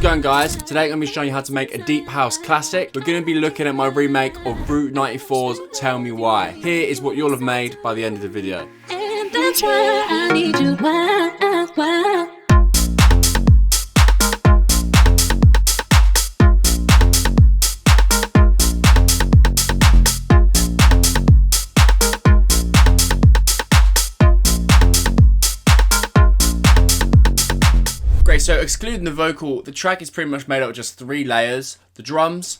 going, guys? Today I'm going to be showing you how to make a deep house classic. We're going to be looking at my remake of Route 94's Tell Me Why. Here is what you'll have made by the end of the video. And that's why I need you. Why? Great, so excluding the vocal, the track is pretty much made up of just 3 layers. The drums,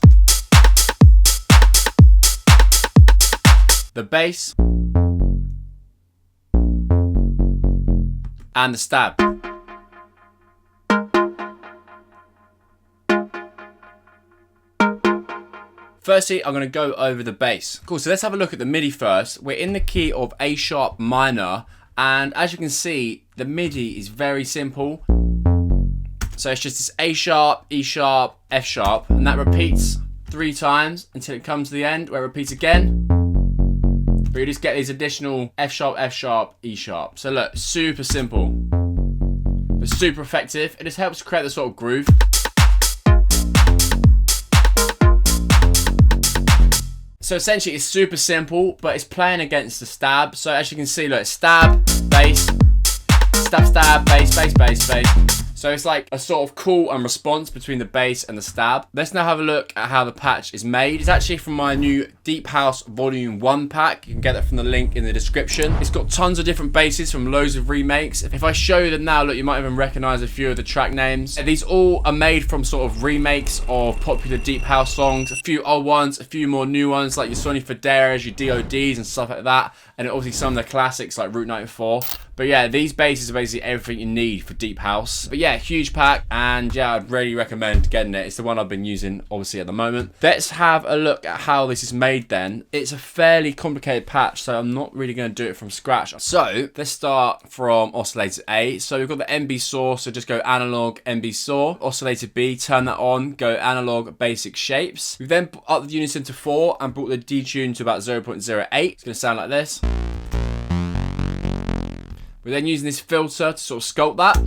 the bass, and the stab. Firstly, I'm going to go over the bass. Cool, so let's have a look at the MIDI first. We're in the key of A sharp minor, and as you can see, the MIDI is very simple. So it's just this A sharp, E sharp, F sharp, and that repeats 3 times until it comes to the end where it repeats again. But you just get these additional F sharp, E sharp. So look, super simple, but super effective. It just helps create the sort of groove. So essentially it's super simple, but it's playing against the stab. So as you can see, look, it's stab, bass, stab, stab, bass, bass, bass, bass. So it's like a sort of call and response between the bass and the stab. Let's now have a look at how the patch is made. It's actually from my new Deep House Volume 1 pack. You can get that from the link in the description. It's got tons of different basses from loads of remakes. If I show you them now, look, you might even recognize a few of the track names. These all are made from sort of remakes of popular Deep House songs. A few old ones, a few more new ones, like your Sonny Federas, your DODs and stuff like that. And obviously some of the classics like Route 94. But yeah, these basses are basically everything you need for Deep House. But yeah, huge pack, and yeah, I'd really recommend getting it. It's the one I've been using obviously at the moment. Let's have a look at how this is made then. It's a fairly complicated patch, so I'm not really going to do it from scratch. So let's start from oscillator A. So we've got the MB saw, so just go analog MB saw. Oscillator B, turn that on, go analog basic shapes. We've then upped the unison to 4 and brought the detune to about 0.08. It's going to sound like this. We're then using this filter to sort of sculpt that.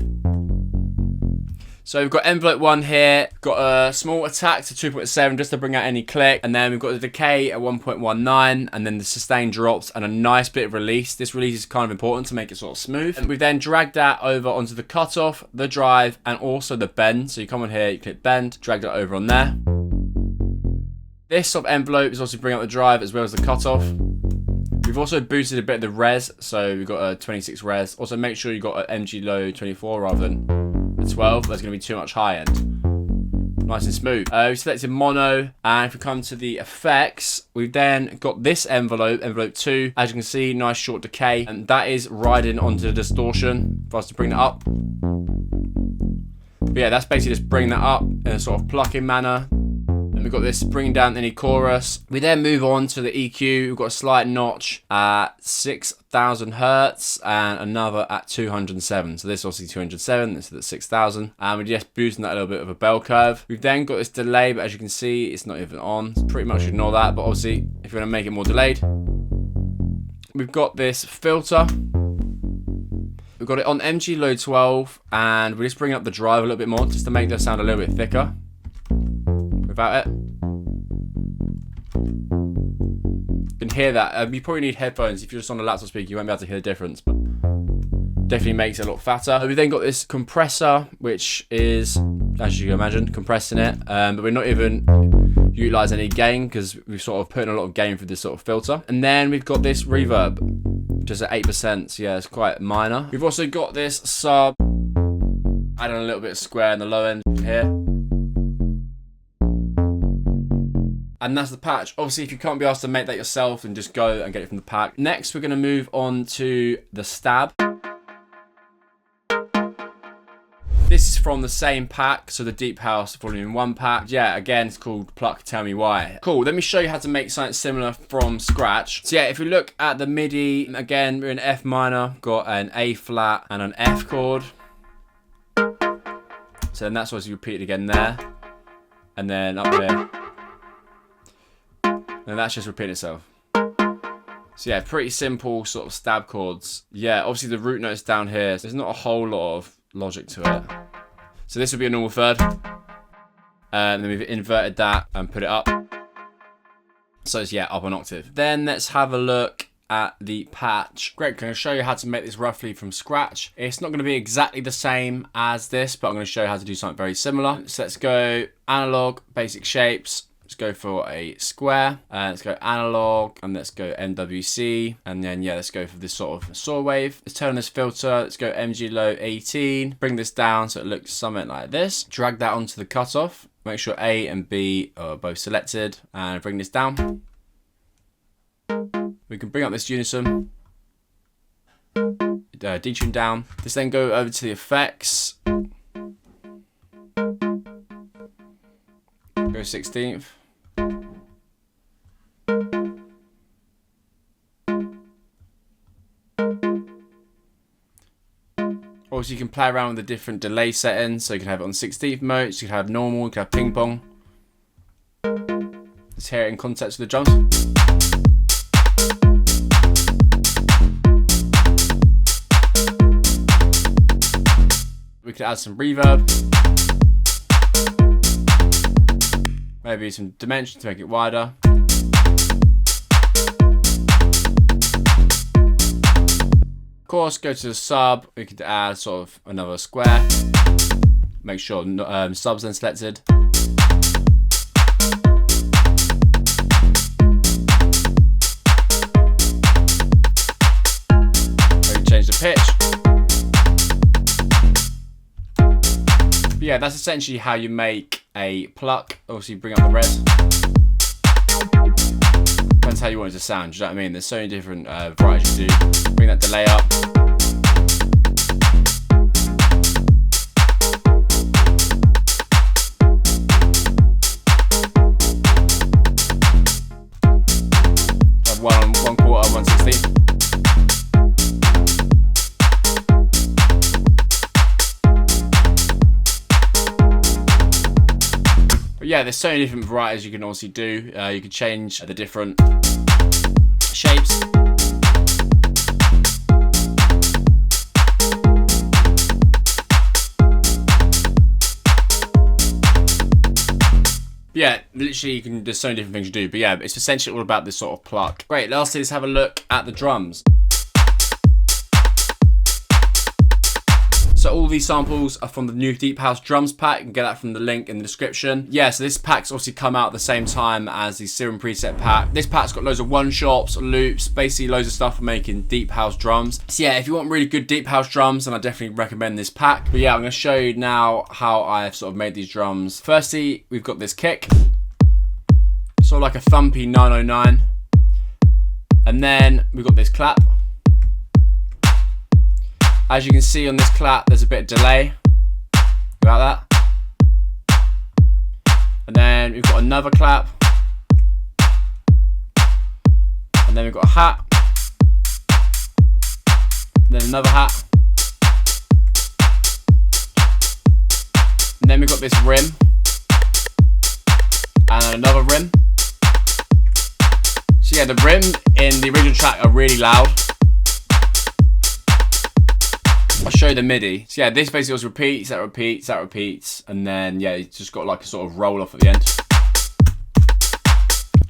So we've got envelope 1 here, got a small attack to 2.7 just to bring out any click, and then we've got the decay at 1.19, and then the sustain drops and a nice bit of release. This release is kind of important to make it sort of smooth. And we've then dragged that over onto the cutoff, the drive, and also the bend. So you come on here, you click bend, drag that over on there. This sort of envelope is also bringing up the drive as well as the cutoff. We've also boosted a bit of the res, so we've got a 26 res. Also make sure you've got an MG low 24 rather than a 12. That's going to be too much high end. Nice and smooth. We selected mono, and if we come to the effects, we've then got this envelope, envelope 2. As you can see, nice short decay, and that is riding onto the distortion for us to bring that up. But yeah, that's basically just bringing that up in a sort of plucking manner. And we've got this bringing down any chorus. We then move on to the EQ. We've got a slight notch at 6,000 hertz and another at 207. So this is obviously 207, this is at 6,000. And we're just boosting that a little bit of a bell curve. We've then got this delay, but as you can see, it's not even on. So pretty much ignore that. But obviously, if you want to make it more delayed, we've got this filter. We've got it on MG low 12, and we're just bringing up the drive a little bit more just to make the sound a little bit thicker. About it. You can hear that. You probably need headphones. If you're just on a laptop speaker, you won't be able to hear the difference, but definitely makes it a lot fatter. We've then got this compressor, which is, as you can imagine, compressing it, but we're not even utilising any gain because we've sort of put in a lot of gain through this sort of filter. And then we've got this reverb, just at 8%, so yeah, it's quite minor. We've also got this sub, adding a little bit of square in the low end here. And that's the patch. Obviously, if you can't be asked to make that yourself, then just go and get it from the pack. Next, we're going to move on to the stab. This is from the same pack, so the Deep House Volume 1 pack. Yeah, again, it's called Pluck Tell Me Why. Cool, let me show you how to make something similar from scratch. So yeah, if we look at the MIDI, again, we're in F minor, got an A flat and an F chord. So then that's obviously repeated again there. And then up here. And that's just repeating itself. So yeah, pretty simple sort of stab chords. Yeah, obviously the root note's down here. So there's not a whole lot of logic to it. So this would be a normal third. And then we've inverted that and put it up. So it's, yeah, up an octave. Then let's have a look at the patch. Great, I'm going to show you how to make this roughly from scratch. It's not going to be exactly the same as this, but I'm going to show you how to do something very similar. So let's go analog, basic shapes. Let's go for a square. Let's go analog, and let's go MWC. And then, yeah, let's go for this sort of saw wave. Let's turn on this filter. Let's go MG low 18. Bring this down so it looks something like this. Drag that onto the cutoff. Make sure A and B are both selected. And bring this down. We can bring up this unison. Detune down. Let's then go over to the effects. Go 16th. Also, you can play around with the different delay settings. So you can have it on 16th mode, so you can have normal, you can have ping pong. Let's hear it in context with the drums. We could add some reverb. Maybe some dimension to make it wider. Of course, go to the sub. We could add sort of another square. Make sure sub's then selected. Maybe change the pitch. But yeah, that's essentially how you make a pluck. Obviously, bring up the res. Depends how you want it to sound. Do you know what I mean? There's so many different varieties you can do. Bring that delay up. Have 1/4, 1/16. Yeah, there's so many different varieties you can also do. You can change the different shapes. Yeah, literally you can, there's so many different things you do. But yeah, it's essentially all about this sort of pluck. Great, lastly, let's have a look at the drums. So all these samples are from the new Deep House Drums pack. You can get that from the link in the description. Yeah, so this pack's obviously come out at the same time as the Serum preset pack. This pack's got loads of one-shots, loops, basically loads of stuff for making Deep House drums. So yeah, if you want really good Deep House drums, then I definitely recommend this pack. But yeah, I'm gonna show you now how I've sort of made these drums. Firstly, we've got this kick. Sort of like a thumpy 909. And then we've got this clap. As you can see on this clap, there's a bit of delay. About that. And then we've got another clap. And then we've got a hat. And then another hat. And then we've got this rim. And then another rim. So yeah, the rim in the original track are really loud. I'll show you the MIDI. So yeah, this basically just repeats, that repeats, that repeats, and then yeah, it's just got like a sort of roll off at the end.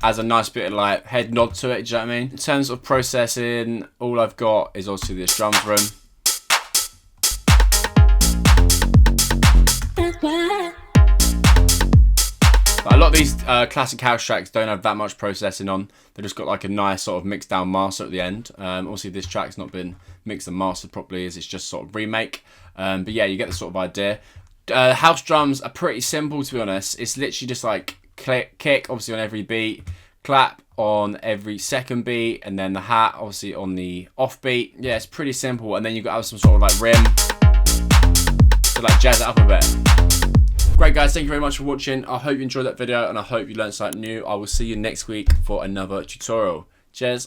Has a nice bit of like head nod to it, do you know what I mean? In terms of processing, all I've got is obviously this drums room. But a lot of these classic house tracks don't have that much processing on. They've just got like a nice sort of mixed down master at the end. Obviously this track's not been mixed and mastered properly, as it's just sort of remake. But yeah, you get the sort of idea. House drums are pretty simple, to be honest. It's literally just like kick obviously on every beat, clap on every second beat, and then the hat obviously on the off beat. Yeah, it's pretty simple. And then you've got to have some sort of like rim to like jazz it up a bit. Great guys, thank you very much for watching. I hope you enjoyed that video and I hope you learned something new. I will see you next week for another tutorial. Cheers.